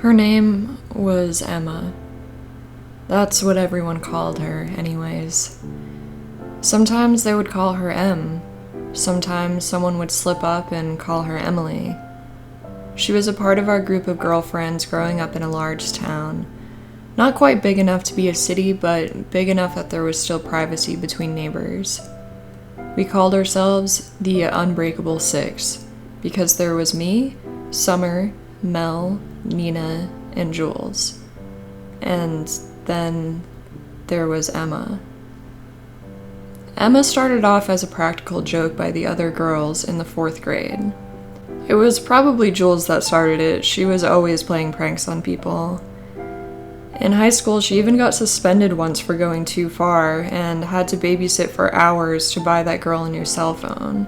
Her name was Emma. That's what everyone called her, anyways. Sometimes they would call her Em. Sometimes someone would slip up and call her Emily. She was a part of our group of girlfriends growing up in a large town. Not quite big enough to be a city, but big enough that there was still privacy between neighbors. We called ourselves the Unbreakable Six, because there was me, Summer, Mel, Nina, and Jules. And then there was Emma. Emma started off as a practical joke by the other girls in the 4th grade. It was probably Jules that started it. She was always playing pranks on people. In high school, she even got suspended once for going too far and had to babysit for hours to buy that girl a new cell phone.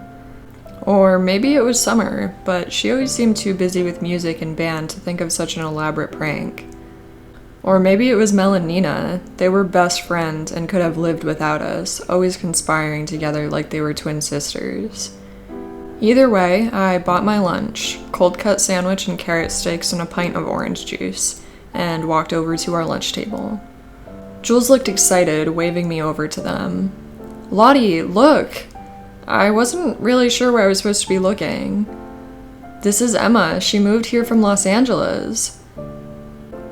Or maybe it was Summer, but she always seemed too busy with music and band to think of such an elaborate prank. Or maybe it was Mel and Nina. They were best friends and could have lived without us, always conspiring together like they were twin sisters. Either way, I bought my lunch, cold cut sandwich and carrot sticks and a pint of orange juice, and walked over to our lunch table. Jules looked excited, waving me over to them. "Lottie, look!" I wasn't really sure where I was supposed to be looking. "This is Emma. She moved here from Los Angeles."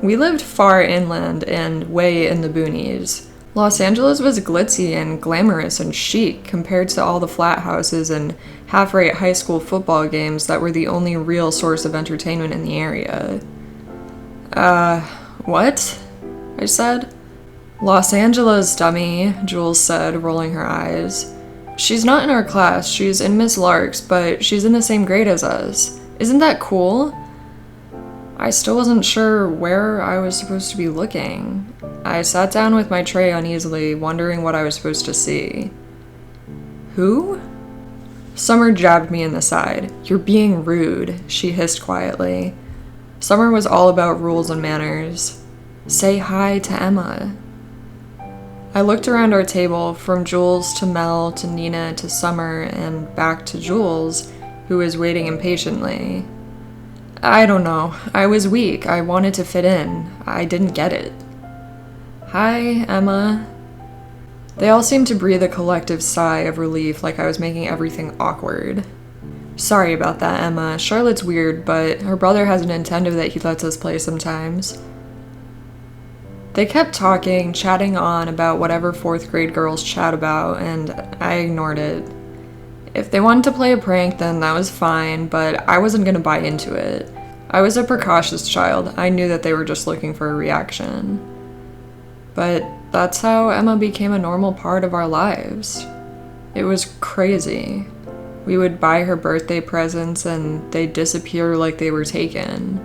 We lived far inland and way in the boonies. Los Angeles was glitzy and glamorous and chic compared to all the flat houses and half-rate high school football games that were the only real source of entertainment in the area. What?" I said. "Los Angeles, dummy," Jules said, rolling her eyes. "She's not in our class, she's in Miss Lark's, but she's in the same grade as us. Isn't that cool?" I still wasn't sure where I was supposed to be looking. I sat down with my tray uneasily, wondering what I was supposed to see. "Who?" Summer jabbed me in the side. "You're being rude," she hissed quietly. Summer was all about rules and manners. "Say hi to Emma." I looked around our table, from Jules to Mel to Nina to Summer and back to Jules, who was waiting impatiently. I don't know. I was weak. I wanted to fit in. I didn't get it. "Hi, Emma." They all seemed to breathe a collective sigh of relief, like I was making everything awkward. "Sorry about that, Emma. Charlotte's weird, but her brother has a Nintendo that he lets us play sometimes." They kept talking, chatting on about whatever 4th grade girls chat about, and I ignored it. If they wanted to play a prank, then that was fine, but I wasn't going to buy into it. I was a precocious child. I knew that they were just looking for a reaction. But that's how Emma became a normal part of our lives. It was crazy. We would buy her birthday presents and they'd disappear like they were taken.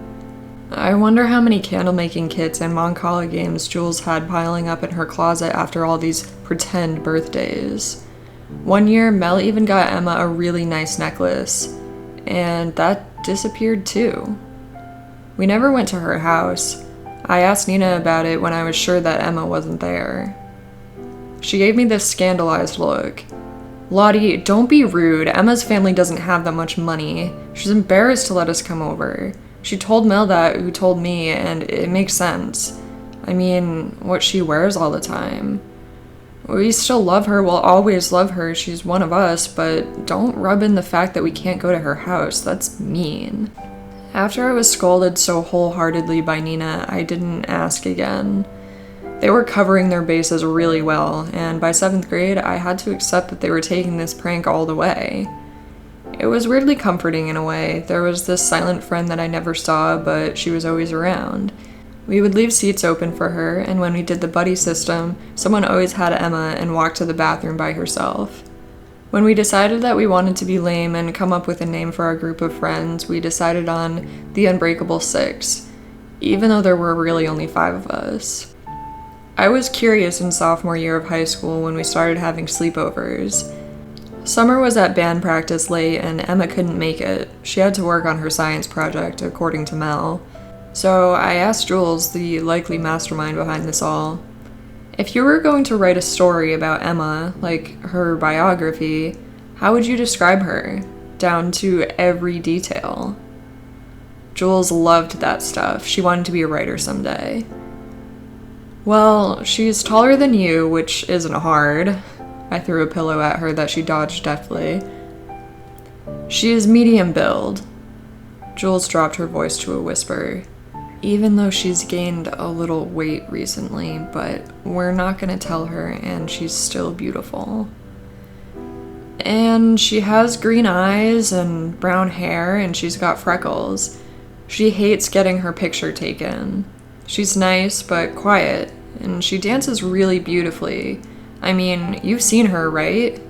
I wonder how many candle-making kits and Moncala games Jules had piling up in her closet after all these pretend birthdays. One year, Mel even got Emma a really nice necklace, and that disappeared too. We never went to her house. I asked Nina about it when I was sure that Emma wasn't there. She gave me this scandalized look. "Lottie, don't be rude. Emma's family doesn't have that much money. She's embarrassed to let us come over. She told Mel that, who told me, and it makes sense. I mean, what she wears all the time. We still love her, we'll always love her, she's one of us, but don't rub in the fact that we can't go to her house, that's mean." After I was scolded so wholeheartedly by Nina, I didn't ask again. They were covering their bases really well, and by 7th grade, I had to accept that they were taking this prank all the way. It was weirdly comforting in a way. There was this silent friend that I never saw, but she was always around. We would leave seats open for her, and when we did the buddy system, someone always had Emma and walked to the bathroom by herself. When we decided that we wanted to be lame and come up with a name for our group of friends, we decided on the Unbreakable Six, even though there were really only 5 of us. I was curious in sophomore year of high school when we started having sleepovers. Summer was at band practice late and Emma couldn't make it. She had to work on her science project, according to Mel. So I asked Jules, the likely mastermind behind this all, "If you were going to write a story about Emma, like her biography, how would you describe her, down to every detail?" Jules loved that stuff. She wanted to be a writer someday. Well, she's taller than you, which isn't hard. I threw a pillow at her that she dodged deftly. She is medium build. Jules dropped her voice to a whisper. Even though she's gained a little weight recently, but we're not gonna tell her, and she's still beautiful. And she has green eyes and brown hair, and she's got freckles. She hates getting her picture taken. She's nice, but quiet, and she dances really beautifully. I mean, you've seen her, right?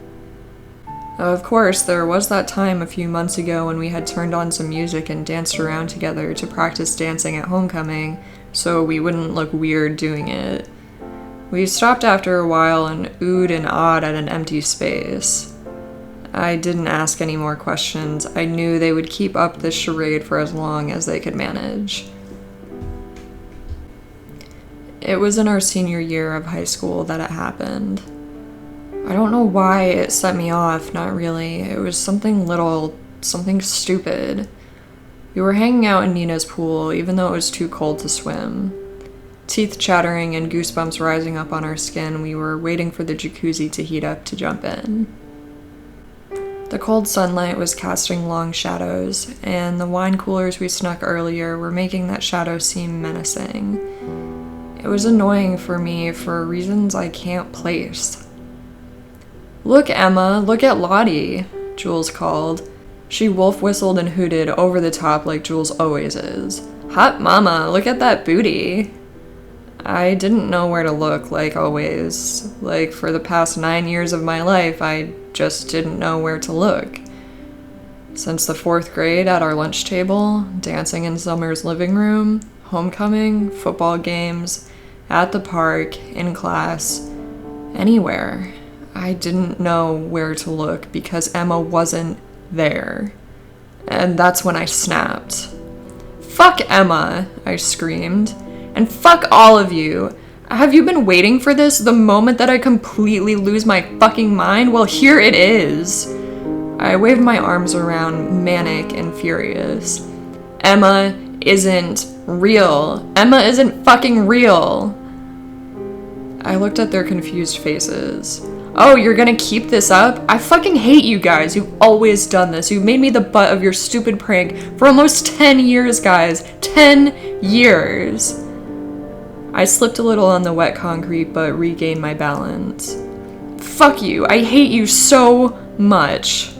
Of course, there was that time a few months ago when we had turned on some music and danced around together to practice dancing at homecoming, so we wouldn't look weird doing it. We stopped after a while and oohed and awed at an empty space. I didn't ask any more questions. I knew they would keep up this charade for as long as they could manage. It was in our senior year of high school that it happened. I don't know why it set me off, not really. It was something little, something stupid. We were hanging out in Nina's pool, even though it was too cold to swim. Teeth chattering and goosebumps rising up on our skin, we were waiting for the jacuzzi to heat up to jump in. The cold sunlight was casting long shadows, and the wine coolers we snuck earlier were making that shadow seem menacing. It was annoying for me for reasons I can't place. "Look, Emma, look at Lottie," Jules called. She wolf whistled and hooted over the top like Jules always is. "Hot mama, look at that booty." I didn't know where to look, like always. Like, for the past 9 years of my life, I just didn't know where to look. Since the 4th grade at our lunch table, dancing in Summer's living room, homecoming, football games, at the park, in class, anywhere. I didn't know where to look because Emma wasn't there. And that's when I snapped. "Fuck Emma," I screamed. "And fuck all of you. Have you been waiting for this, the moment that I completely lose my fucking mind? Well, here it is." I waved my arms around, manic and furious. "Emma isn't real. Emma isn't fucking real." I looked at their confused faces. "Oh, you're gonna keep this up? I fucking hate you guys. You've always done this. You've made me the butt of your stupid prank for almost 10 years, guys. 10 years. I slipped a little on the wet concrete, but regained my balance. "Fuck you. I hate you so much."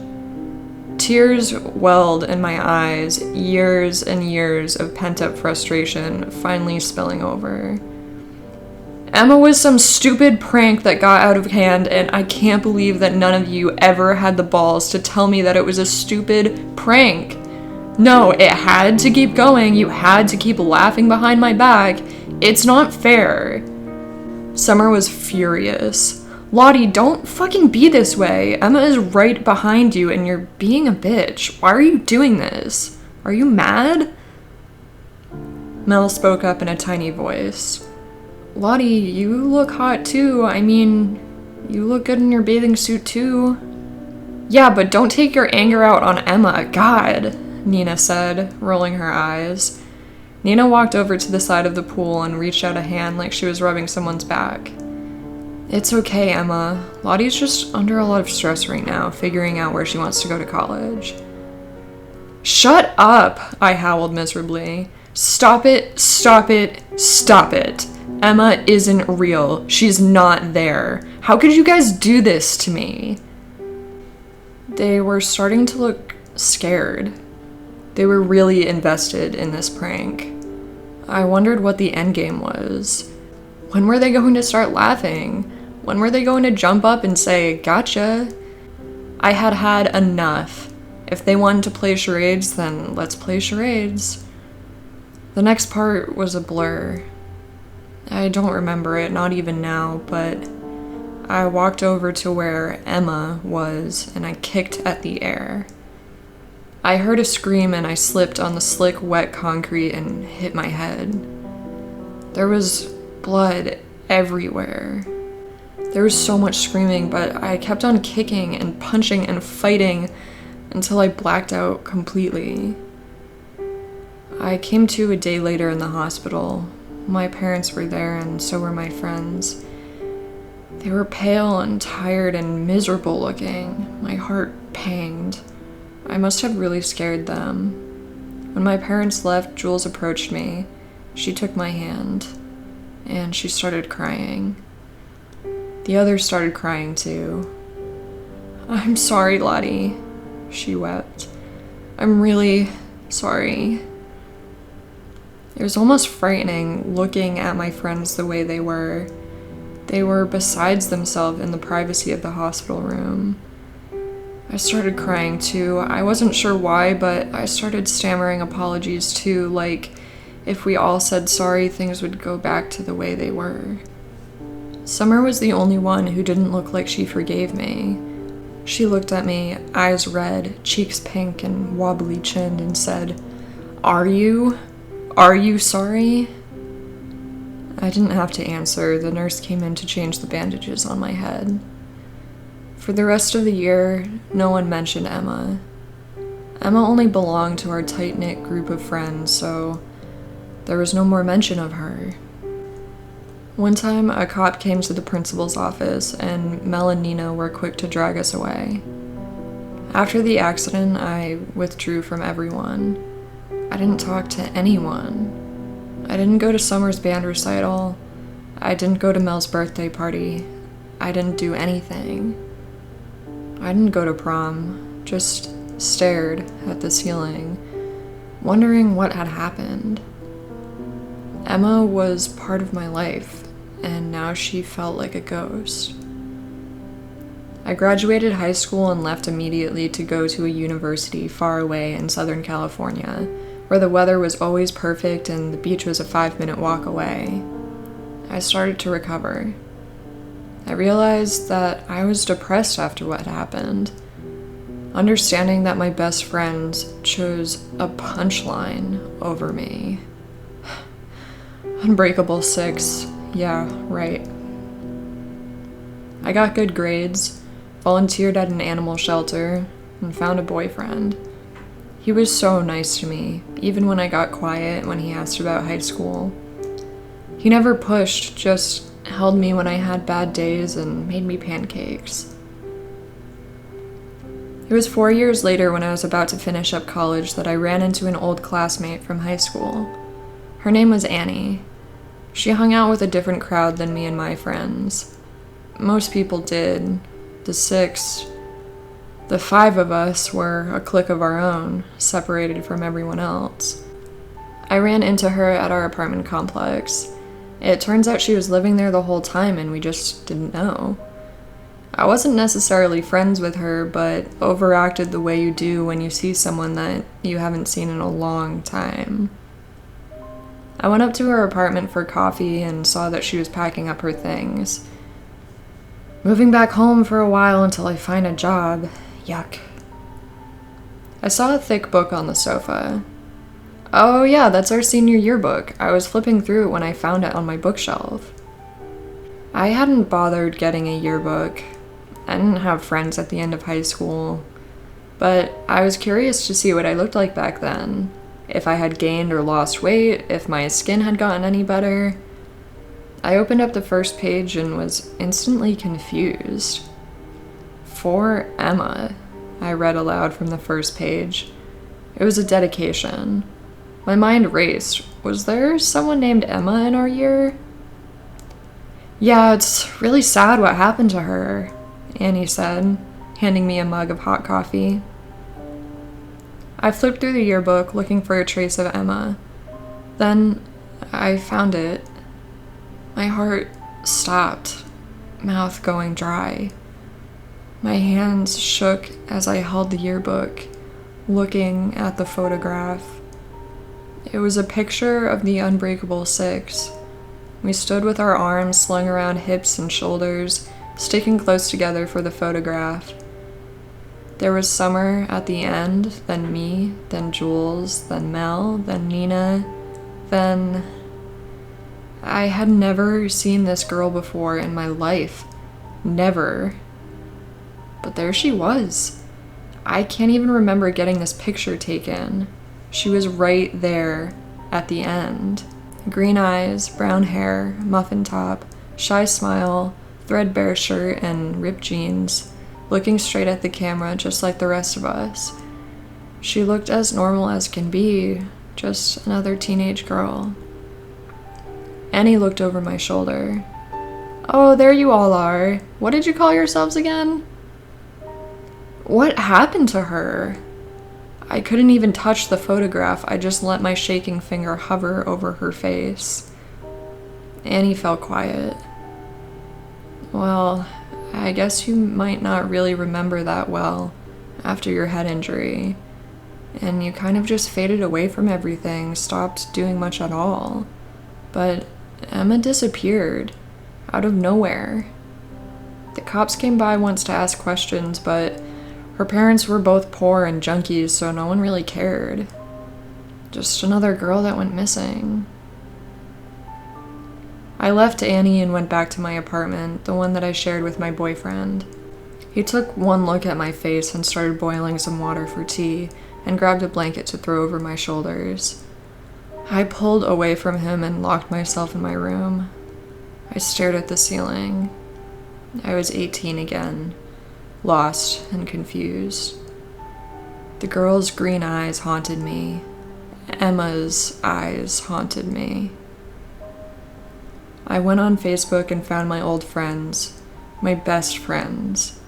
Tears welled in my eyes, years and years of pent-up frustration finally spilling over. Emma was some stupid prank that got out of hand, and I can't believe that none of you ever had the balls to tell me that it was a stupid prank. No, it had to keep going. You had to keep laughing behind my back. It's not fair. Summer was furious. "Lottie, don't fucking be this way. Emma is right behind you, and you're being a bitch. Why are you doing this? Are you mad?" Mel spoke up in a tiny voice. "Lottie, you look hot too. I mean, you look good in your bathing suit too." "Yeah, but don't take your anger out on Emma. God," Nina said, rolling her eyes. Nina walked over to the side of the pool and reached out a hand like she was rubbing someone's back. "It's okay, Emma. Lottie's just under a lot of stress right now, figuring out where she wants to go to college." "Shut up," I howled miserably. "Stop it, stop it, stop it. Emma isn't real. She's not there. How could you guys do this to me?" They were starting to look scared. They were really invested in this prank. I wondered what the endgame was. When were they going to start laughing? When were they going to jump up and say, "Gotcha"? I had had enough. If they wanted to play charades, then let's play charades. The next part was a blur. I don't remember it, not even now, but I walked over to where Emma was and I kicked at the air. I heard a scream and I slipped on the slick, wet concrete and hit my head. There was blood everywhere. There was so much screaming, but I kept on kicking and punching and fighting until I blacked out completely. I came to a day later in the hospital. My parents were there, and so were my friends. They were pale and tired and miserable looking. My heart panged. I must have really scared them. When my parents left, Jules approached me. She took my hand, and she started crying. The others started crying too. "I'm sorry, Lottie," she wept. "I'm really sorry." It was almost frightening looking at my friends the way they were. They were besides themselves in the privacy of the hospital room. I started crying too. I wasn't sure why, but I started stammering apologies too, like if we all said sorry, things would go back to the way they were. Summer was the only one who didn't look like she forgave me. She looked at me, eyes red, cheeks pink and wobbly chinned, and said, Are you sorry?" I didn't have to answer. The nurse came in to change the bandages on my head. For the rest of the year, no one mentioned Emma. Emma only belonged to our tight-knit group of friends, so there was no more mention of her. One time, a cop came to the principal's office, and Mel and Nina were quick to drag us away. After the accident, I withdrew from everyone. I didn't talk to anyone. I didn't go to Summer's band recital. I didn't go to Mel's birthday party. I didn't do anything. I didn't go to prom, just stared at the ceiling, wondering what had happened. Emma was part of my life, and now she felt like a ghost. I graduated high school and left immediately to go to a university far away in Southern California, where the weather was always perfect and the beach was a 5-minute walk away. I started to recover. I realized that I was depressed after what happened. Understanding that my best friends chose a punchline over me. Unbreakable 6. Yeah, right. I got good grades, volunteered at an animal shelter, and found a boyfriend. He was so nice to me, even when I got quiet when he asked about high school. He never pushed, just held me when I had bad days and made me pancakes. It was 4 years later, when I was about to finish up college, that I ran into an old classmate from high school. Her name was Annie. She hung out with a different crowd than me and my friends. Most people did. The 5 of us were a clique of our own, separated from everyone else. I ran into her at our apartment complex. It turns out she was living there the whole time and we just didn't know. I wasn't necessarily friends with her, but overacted the way you do when you see someone that you haven't seen in a long time. I went up to her apartment for coffee and saw that she was packing up her things. Moving back home for a while until I find a job. Yuck. I saw a thick book on the sofa. Oh yeah, that's our senior yearbook. I was flipping through it when I found it on my bookshelf. I hadn't bothered getting a yearbook. I didn't have friends at the end of high school. But I was curious to see what I looked like back then. If I had gained or lost weight, if my skin had gotten any better. I opened up the first page and was instantly confused. For Emma, I read aloud from the first page. It was a dedication. My mind raced. Was there someone named Emma in our year? Yeah, it's really sad what happened to her, Annie said, handing me a mug of hot coffee. I flipped through the yearbook looking for a trace of Emma. Then I found it. My heart stopped, mouth going dry. My hands shook as I held the yearbook, looking at the photograph. It was a picture of the Unbreakable 6. We stood with our arms slung around hips and shoulders, sticking close together for the photograph. There was Summer at the end, then me, then Jules, then Mel, then Nina, then... I had never seen this girl before in my life. Never. But there she was. I can't even remember getting this picture taken. She was right there at the end. Green eyes, brown hair, muffin top, shy smile, threadbare shirt, and ripped jeans, looking straight at the camera just like the rest of us. She looked as normal as can be, just another teenage girl. Annie looked over my shoulder. "Oh, there you all are. What did you call yourselves again?" What happened to her? I couldn't even touch the photograph. I just let my shaking finger hover over her face. Annie fell quiet. "Well, I guess you might not really remember that well after your head injury. And you kind of just faded away from everything, stopped doing much at all. But Emma disappeared, out of nowhere. The cops came by once to ask questions, but her parents were both poor and junkies, so no one really cared. Just another girl that went missing." I left Annie and went back to my apartment, the one that I shared with my boyfriend. He took one look at my face and started boiling some water for tea, and grabbed a blanket to throw over my shoulders. I pulled away from him and locked myself in my room. I stared at the ceiling. I was 18 again, lost and confused. The girl's green eyes haunted me. Emma's eyes haunted me. I went on Facebook and found my old friends, my best friends,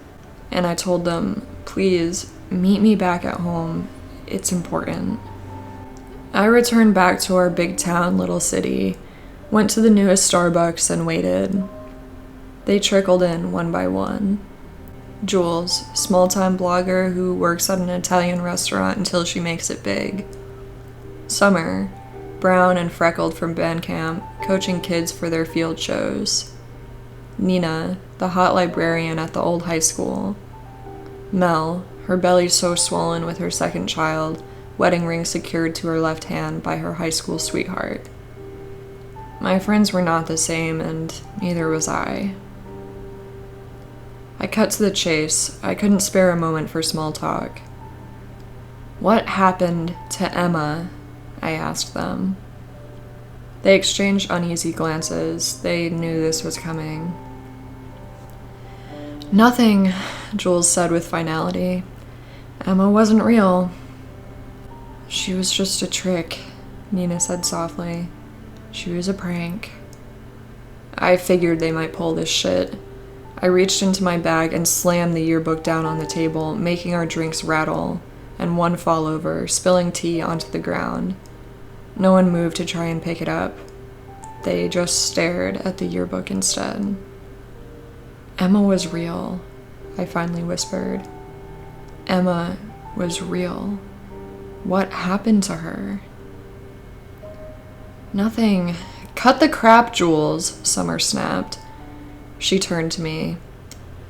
and I told them, "Please, meet me back at home. It's important." I returned back to our big town, little city, went to the newest Starbucks and waited. They trickled in one by one. Jules, small-time blogger who works at an Italian restaurant until she makes it big. Summer, brown and freckled from band camp, coaching kids for their field shows. Nina, the hot librarian at the old high school. Mel, her belly so swollen with her second child, wedding ring secured to her left hand by her high school sweetheart. My friends were not the same, and neither was I. I cut to the chase. I couldn't spare a moment for small talk. "What happened to Emma?" I asked them. They exchanged uneasy glances. They knew this was coming. "Nothing," Jules said with finality. "Emma wasn't real." "She was just a trick," Nina said softly. "She was a prank." I figured they might pull this shit. I reached into my bag and slammed the yearbook down on the table, making our drinks rattle, and one fall over, spilling tea onto the ground. No one moved to try and pick it up. They just stared at the yearbook instead. "Emma was real," I finally whispered. "Emma was real. What happened to her?" "Nothing. Cut the crap, Jules," Summer snapped. She turned to me.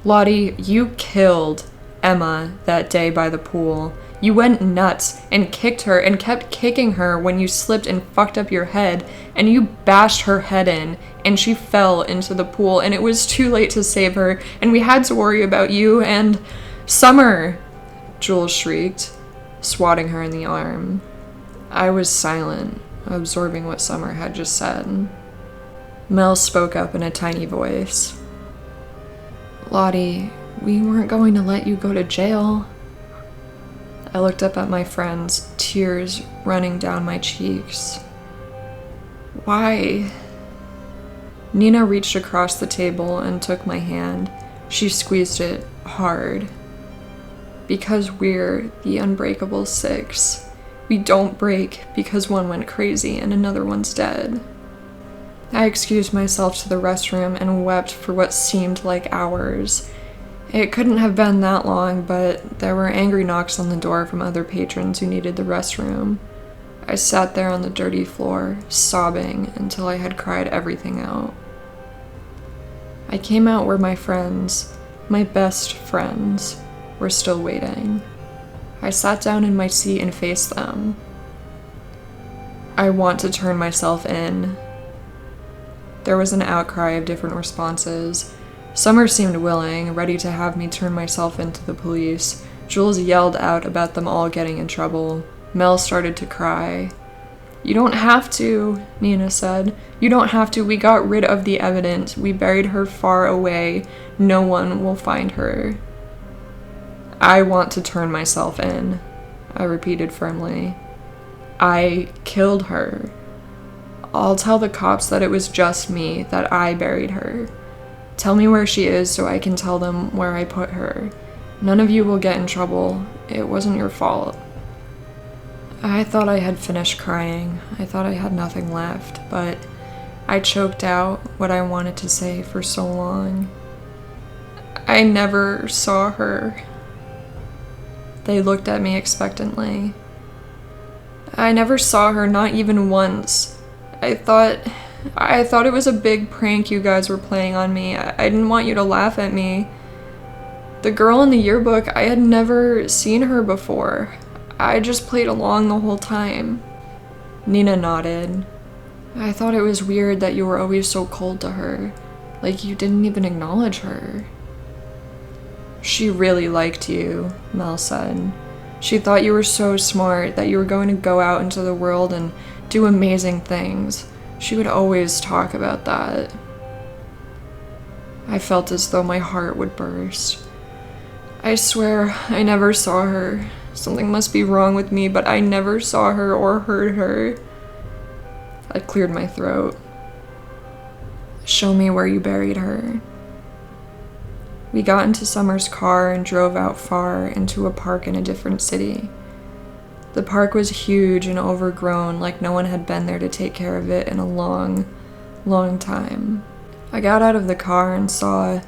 "Lottie, you killed Emma that day by the pool. You went nuts and kicked her and kept kicking her when you slipped and fucked up your head, and you bashed her head in, and she fell into the pool, and it was too late to save her, and we had to worry about you, and—" "Summer!" Jules shrieked, swatting her in the arm. I was silent, absorbing what Summer had just said. Mel spoke up in a tiny voice. "Lottie, we weren't going to let you go to jail." I looked up at my friends, tears running down my cheeks. "Why?" Nina reached across the table and took my hand. She squeezed it hard. "Because we're the unbreakable six. We don't break because one went crazy and another one's dead." I excused myself to the restroom and wept for what seemed like hours. It couldn't have been that long, but there were angry knocks on the door from other patrons who needed the restroom. I sat there on the dirty floor, sobbing until I had cried everything out. I came out where my friends, my best friends, were still waiting. I sat down in my seat and faced them. "I want to turn myself in." There was an outcry of different responses. Summer seemed willing, ready to have me turn myself into the police. Jules yelled out about them all getting in trouble. Mel started to cry. "You don't have to," Nina said. "You don't have to. We got rid of the evidence. We buried her far away. No one will find her." "I want to turn myself in," I repeated firmly. "I killed her. I'll tell the cops that it was just me, that I buried her. Tell me where she is so I can tell them where I put her. None of you will get in trouble. It wasn't your fault." I thought I had finished crying. I thought I had nothing left, but I choked out what I wanted to say for so long. "I never saw her." They looked at me expectantly. "I never saw her, not even once. I thought it was a big prank you guys were playing on me. I didn't want you to laugh at me. The girl in the yearbook, I had never seen her before. I just played along the whole time." Nina nodded. "I thought it was weird that you were always so cold to her, like you didn't even acknowledge her." "She really liked you," Mel said. "She thought you were so smart, that you were going to go out into the world and do amazing things. She would always talk about that." I felt as though my heart would burst. "I swear I never saw her. Something must be wrong with me, but I never saw her or heard her." I cleared my throat. "Show me where you buried her." We got into Summer's car and drove out far into a park in a different city. The park was huge and overgrown, like no one had been there to take care of it in a long, long time. I got out of the car and saw,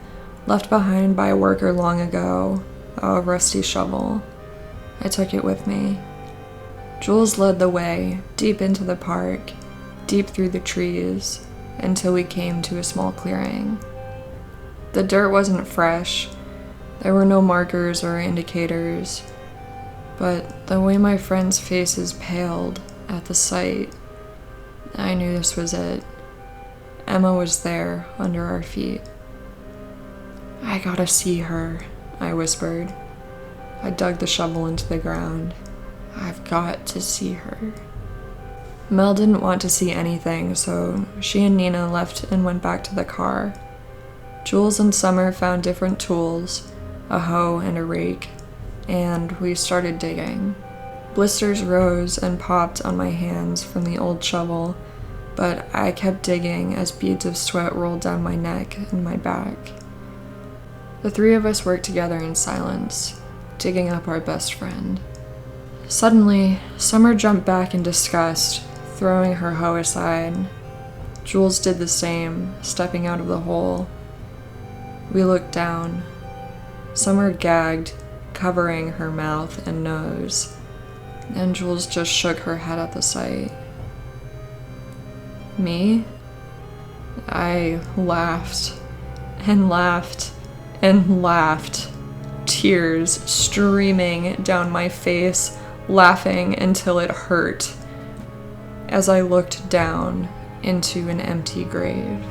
left behind by a worker long ago, a rusty shovel. I took it with me. Jules led the way, deep into the park, deep through the trees, until we came to a small clearing. The dirt wasn't fresh. There were no markers or indicators. But the way my friends' faces paled at the sight, I knew this was it. Emma was there, under our feet. "I gotta see her," I whispered. I dug the shovel into the ground. "I've got to see her." Mel didn't want to see anything, so she and Nina left and went back to the car. Jules and Summer found different tools, a hoe and a rake, and we started digging. Blisters rose and popped on my hands from the old shovel, but I kept digging as beads of sweat rolled down my neck and my back. The three of us worked together in silence, digging up our best friend. Suddenly, Summer jumped back in disgust, throwing her hoe aside. Jules did the same, stepping out of the hole. We looked down. Summer gagged, covering her mouth and nose, and Jules just shook her head at the sight. Me? I laughed, and laughed, and laughed, tears streaming down my face, laughing until it hurt, as I looked down into an empty grave.